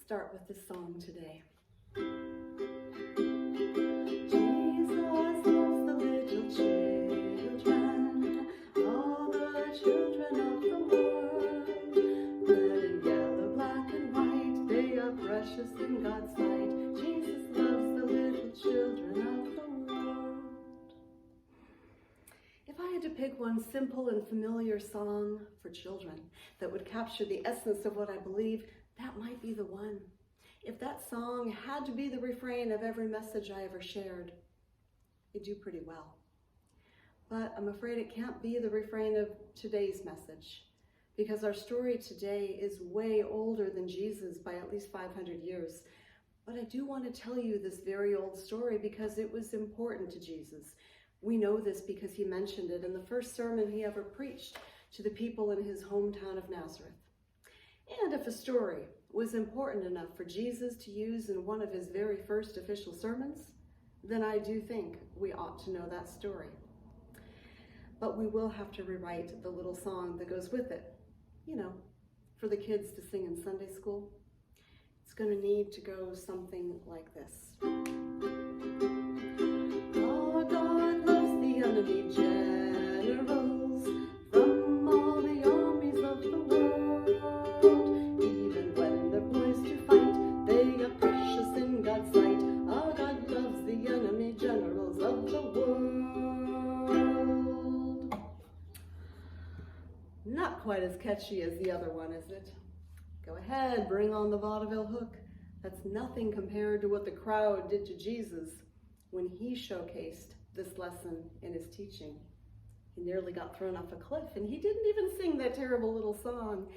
start with this song today. Precious in God's sight, Jesus loves the little children of the world. If I had to pick one simple and familiar song for children that would capture the essence of what I believe, that might be the one. If that song had to be the refrain of every message I ever shared, it'd do pretty well. But I'm afraid it can't be the refrain of today's message, because our story today is way older than Jesus by at least 500 years. But I do want to tell you this very old story because it was important to Jesus. We know this because he mentioned it in the first sermon he ever preached to the people in his hometown of Nazareth. And if a story was important enough for Jesus to use in one of his very first official sermons, then I do think we ought to know that story. But we will have to rewrite the little song that goes with it. You know, for the kids to sing in Sunday school. It's going to need to go something like this. Our God loves the enemy generals from all the armies of the world. Even when they're poised to fight, they are precious in God's sight. Our God loves the enemy generals of the world. Not quite as catchy as the other one, is it? Go ahead, bring on the vaudeville hook. That's nothing compared to what the crowd did to Jesus when he showcased this lesson in his teaching. He nearly got thrown off a cliff, and he didn't even sing that terrible little song.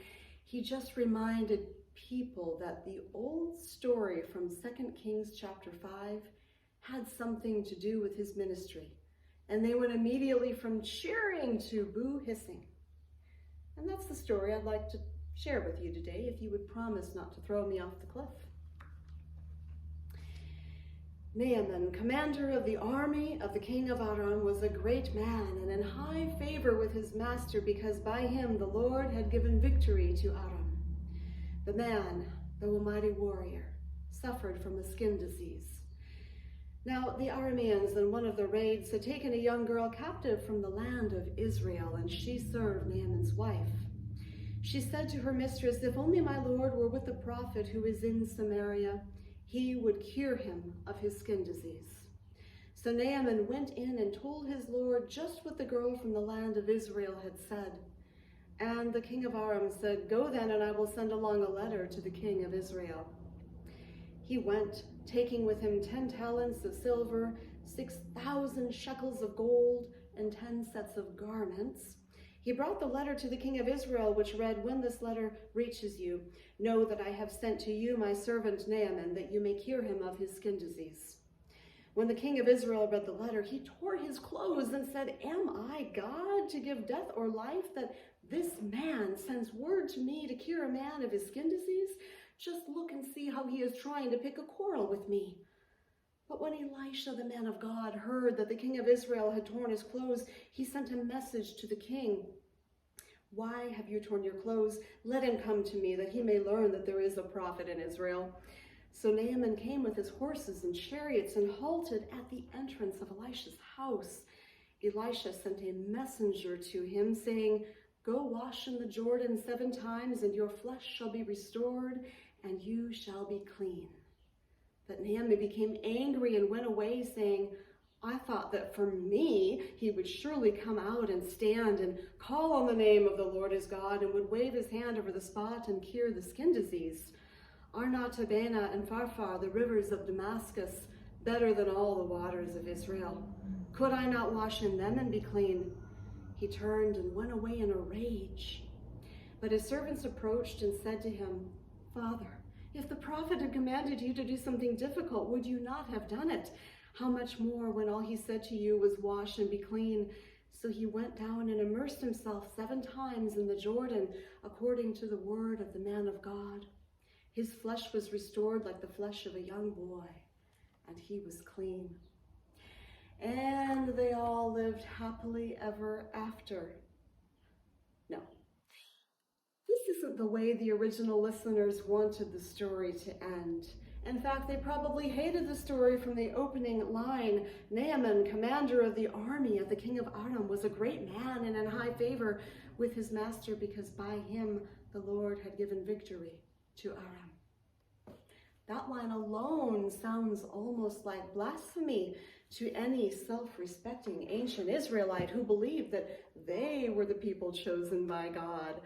He just reminded people that the old story from 2 Kings chapter 5 had something to do with his ministry. And they went immediately from cheering to boo hissing. And that's the story I'd like to share with you today, if you would promise not to throw me off the cliff. Naaman, commander of the army of the king of Aram, was a great man and in high favor with his master because by him the Lord had given victory to Aram. The man, though a mighty warrior, suffered from a skin disease. Now, the Arameans in one of the raids had taken a young girl captive from the land of Israel, and she served Naaman's wife. She said to her mistress, "If only my Lord were with the prophet who is in Samaria, he would cure him of his skin disease." So Naaman went in and told his Lord just what the girl from the land of Israel had said. And the king of Aram said, "Go then, and I will send along a letter to the king of Israel." He went, taking with him 10 talents of silver, 6,000 shekels of gold, and 10 sets of garments. He brought the letter to the king of Israel, which read, "When this letter reaches you, know that I have sent to you my servant Naaman, that you may cure him of his skin disease." When the king of Israel read the letter, he tore his clothes and said, "Am I God to give death or life, that this man sends word to me to cure a man of his skin disease? Just look and see how he is trying to pick a quarrel with me." But when Elisha, the man of God, heard that the king of Israel had torn his clothes, he sent a message to the king. "Why have you torn your clothes? Let him come to me, that he may learn that there is a prophet in Israel." So Naaman came with his horses and chariots and halted at the entrance of Elisha's house. Elisha sent a messenger to him, saying, "Go wash in the Jordan 7 times, and your flesh shall be restored, and you shall be clean." But Naaman became angry and went away, saying, "I thought that for me he would surely come out and stand and call on the name of the Lord his God and would wave his hand over the spot and cure the skin disease. Are not Abana and Pharpar, the rivers of Damascus, better than all the waters of Israel? Could I not wash in them and be clean?" He turned and went away in a rage. But his servants approached and said to him, "Father, if the prophet had commanded you to do something difficult, would you not have done it? How much more when all he said to you was wash and be clean?" So he went down and immersed himself 7 times in the Jordan, according to the word of the man of God. His flesh was restored like the flesh of a young boy, and he was clean. And they all lived happily ever after. No. This This isn't the way the original listeners wanted the story to end. In fact, they probably hated the story from the opening line. Naaman, commander of the army of the king of Aram, was a great man and in high favor with his master because by him the Lord had given victory to Aram. That line alone sounds almost like blasphemy to any self-respecting ancient Israelite who believed that they were the people chosen by God.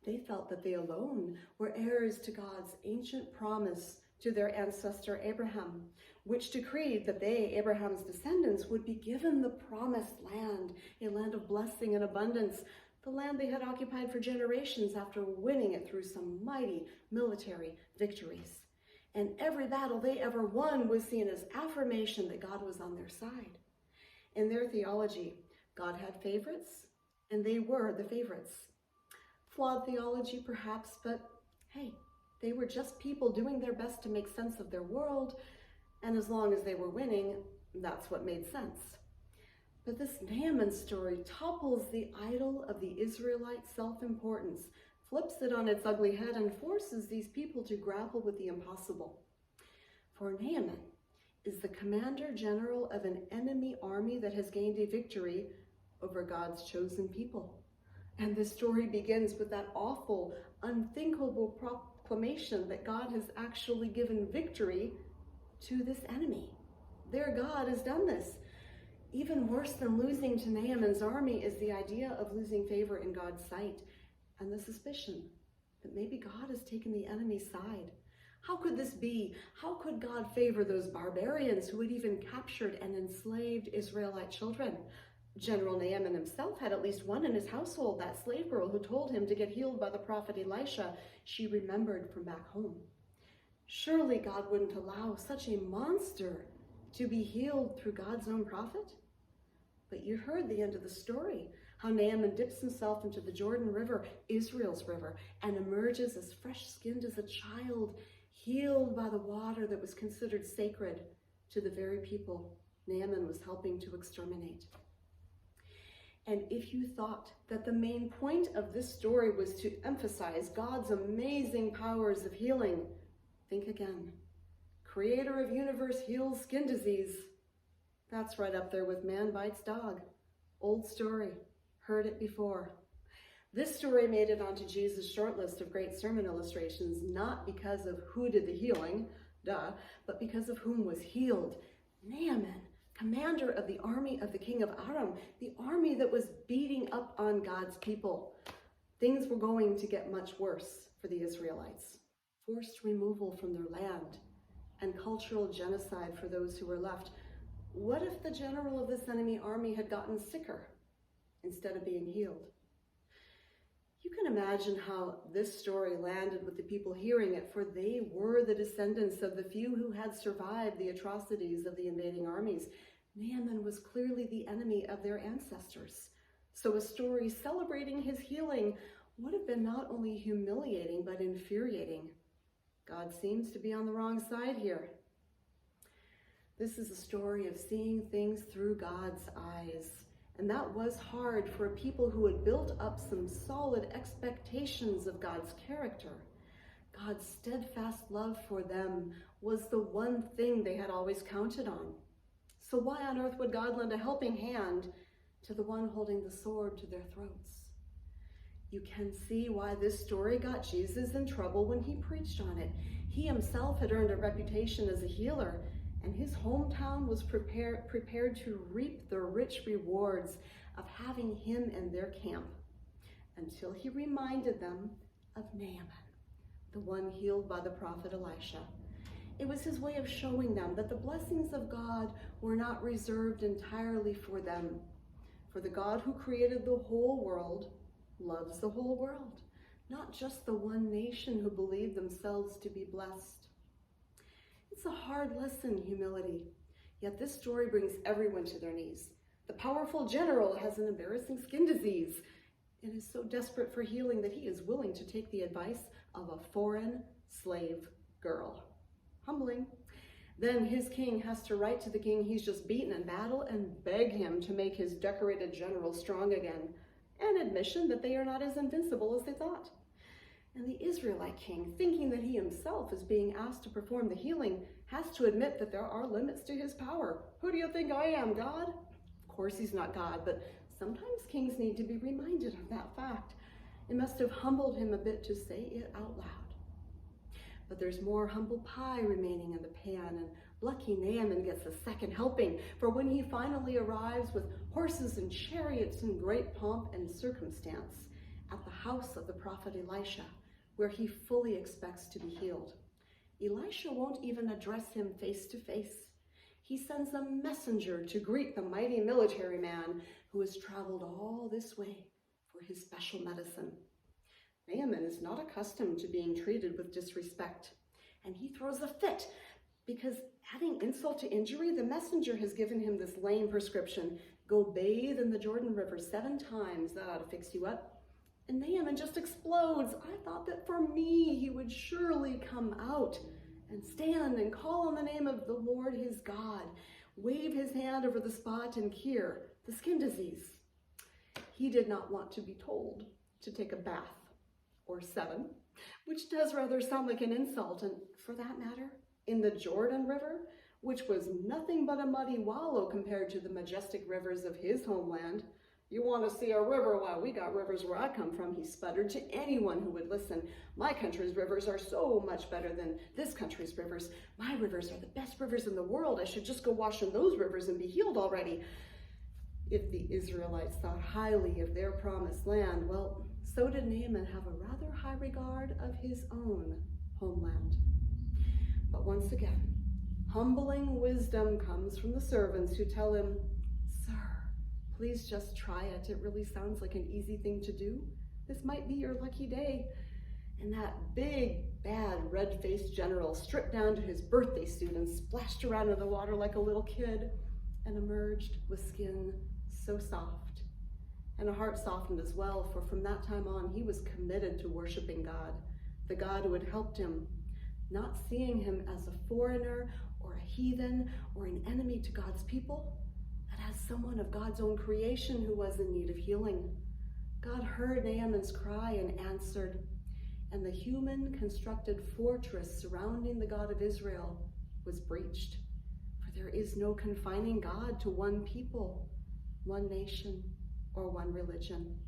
They felt that they alone were heirs to God's ancient promise to their ancestor Abraham, which decreed that they, Abraham's descendants, would be given the promised land, a land of blessing and abundance, the land they had occupied for generations after winning it through some mighty military victories. And every battle they ever won was seen as affirmation that God was on their side. In their theology, God had favorites, and they were the favorites. Flawed theology, perhaps, but hey, they were just people doing their best to make sense of their world, and as long as they were winning, that's what made sense. But this Naaman story topples the idol of the Israelite self-importance, flips it on its ugly head, and forces these people to grapple with the impossible. For Naaman is the commander general of an enemy army that has gained a victory over God's chosen people. And this story begins with that awful, unthinkable proclamation that God has actually given victory to this enemy. Their God has done this. Even worse than losing to Naaman's army is the idea of losing favor in God's sight and the suspicion that maybe God has taken the enemy's side. How could this be? How could God favor those barbarians who had even captured and enslaved Israelite children? General Naaman himself had at least one in his household, that slave girl who told him to get healed by the prophet Elisha, she remembered from back home. Surely God wouldn't allow such a monster to be healed through God's own prophet? But you heard the end of the story, how Naaman dips himself into the Jordan River, Israel's river, and emerges as fresh-skinned as a child, healed by the water that was considered sacred to the very people Naaman was helping to exterminate. And if you thought that the main point of this story was to emphasize God's amazing powers of healing, think again. Creator of universe heals skin disease. That's right up there with man bites dog. Old story, heard it before. This story made it onto Jesus' short list of great sermon illustrations, not because of who did the healing, but because of whom was healed. Naaman, commander of the army of the king of Aram, the army that was beating up on God's people. Things were going to get much worse for the Israelites. Forced removal from their land and cultural genocide for those who were left. What if the general of this enemy army had gotten sicker instead of being healed? You can imagine how this story landed with the people hearing it, for they were the descendants of the few who had survived the atrocities of the invading armies. Naaman was clearly the enemy of their ancestors. So a story celebrating his healing would have been not only humiliating, but infuriating. God seems to be on the wrong side here. This is a story of seeing things through God's eyes. And that was hard for a people who had built up some solid expectations of God's character. God's steadfast love for them was the one thing they had always counted on. So why on earth would God lend a helping hand to the one holding the sword to their throats? You can see why this story got Jesus in trouble when he preached on it. He himself had earned a reputation as a healer, and his hometown was prepared to reap the rich rewards of having him in their camp, until he reminded them of Naaman, the one healed by the prophet Elisha. It was his way of showing them that the blessings of God were not reserved entirely for them. For the God who created the whole world loves the whole world, not just the one nation who believed themselves to be blessed. It's a hard lesson, humility. Yet this story brings everyone to their knees. The powerful general has an embarrassing skin disease and is so desperate for healing that he is willing to take the advice of a foreign slave girl. Humbling. Then his king has to write to the king he's just beaten in battle and beg him to make his decorated general strong again, an admission that they are not as invincible as they thought. And the Israelite king, thinking that he himself is being asked to perform the healing, has to admit that there are limits to his power. Who do you think I am, God? Of course he's not God, but sometimes kings need to be reminded of that fact. It must have humbled him a bit to say it out loud. But there's more humble pie remaining in the pan, and lucky Naaman gets a second helping, for when he finally arrives with horses and chariots in great pomp and circumstance at the house of the prophet Elisha, where he fully expects to be healed, Elisha won't even address him face to face. He sends a messenger to greet the mighty military man who has traveled all this way for his special medicine. Naaman is not accustomed to being treated with disrespect, and he throws a fit because, adding insult to injury, the messenger has given him this lame prescription: go bathe in the Jordan River 7 times, that ought to fix you up. And Naaman just explodes. I thought that for me he would surely come out and stand and call on the name of the Lord his God, wave his hand over the spot and cure the skin disease. He did not want to be told to take a bath or 7, which does rather sound like an insult, and for that matter, in the Jordan River, which was nothing but a muddy wallow compared to the majestic rivers of his homeland. You want to see a river? Well, we got rivers where I come from, he sputtered to anyone who would listen. My country's rivers are so much better than this country's rivers. My rivers are the best rivers in the world. I should just go wash in those rivers and be healed already. If the Israelites thought highly of their promised land, well, so did Naaman have a rather high regard of his own homeland. But once again, humbling wisdom comes from the servants who tell him, "Sir, please just try it. It really sounds like an easy thing to do. This might be your lucky day." And that big, bad, red-faced general stripped down to his birthday suit and splashed around in the water like a little kid and emerged with skin so soft. And a heart softened as well, for from that time on, he was committed to worshiping God, the God who had helped him, not seeing him as a foreigner or a heathen or an enemy to God's people, but as someone of God's own creation who was in need of healing. God heard Naaman's cry and answered, and the human-constructed fortress surrounding the God of Israel was breached. For there is no confining God to one people, one nation, or one religion.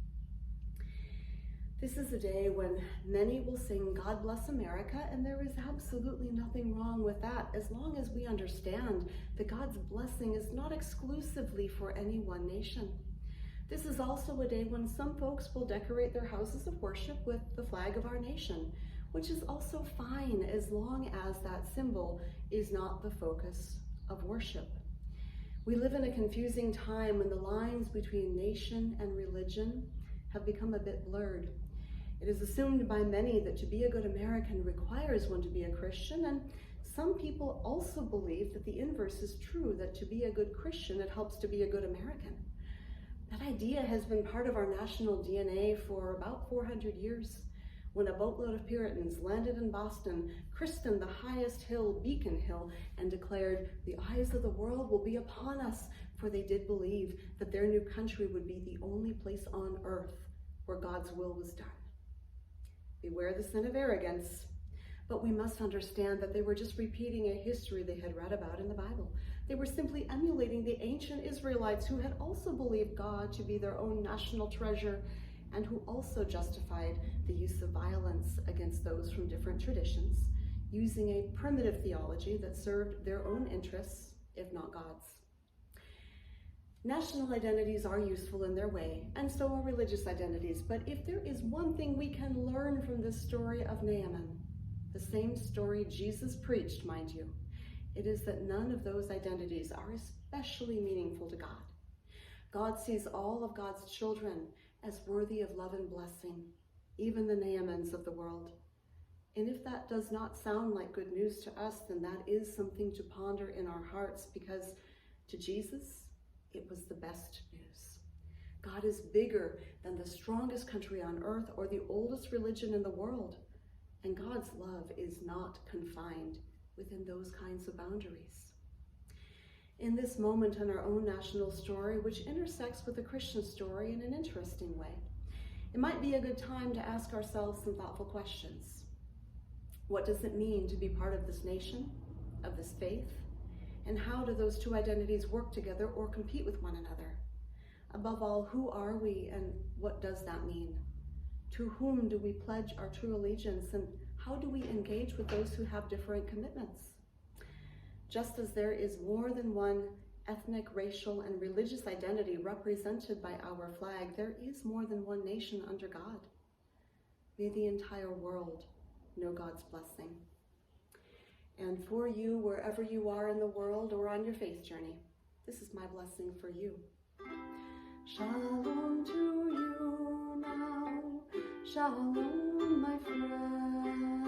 This is a day when many will sing "God Bless America," and there is absolutely nothing wrong with that, as long as we understand that God's blessing is not exclusively for any one nation. This is also a day when some folks will decorate their houses of worship with the flag of our nation, which is also fine as long as that symbol is not the focus of worship. We live in a confusing time when the lines between nation and religion have become a bit blurred. It is assumed by many that to be a good American requires one to be a Christian, and some people also believe that the inverse is true, that to be a good Christian, it helps to be a good American. That idea has been part of our national DNA for about 400 years. When a boatload of Puritans landed in Boston, christened the highest hill Beacon Hill, and declared, "The eyes of the world will be upon us," for they did believe that their new country would be the only place on earth where God's will was done. Beware the sin of arrogance. But we must understand that they were just repeating a history they had read about in the Bible. They were simply emulating the ancient Israelites who had also believed God to be their own national treasure and who also justified the use of violence against those from different traditions, using a primitive theology that served their own interests, if not God's. National identities are useful in their way, and so are religious identities, but if there is one thing we can learn from this story of Naaman, the same story Jesus preached, mind you, it is that none of those identities are especially meaningful to God. God sees all of God's children as worthy of love and blessing, even the Naamans of the world. And if that does not sound like good news to us, then that is something to ponder in our hearts, because to Jesus, it was the best news. God is bigger than the strongest country on earth or the oldest religion in the world. And God's love is not confined within those kinds of boundaries. In this moment in our own national story, which intersects with the Christian story in an interesting way, it might be a good time to ask ourselves some thoughtful questions. What does it mean to be part of this nation, of this faith? And how do those two identities work together or compete with one another? Above all, who are we and what does that mean? To whom do we pledge our true allegiance, and how do we engage with those who have different commitments? Just as there is more than one ethnic, racial, and religious identity represented by our flag, there is more than one nation under God. May the entire world know God's blessing. And for you, wherever you are in the world or on your faith journey, this is my blessing for you. Shalom to you now, shalom, my friend.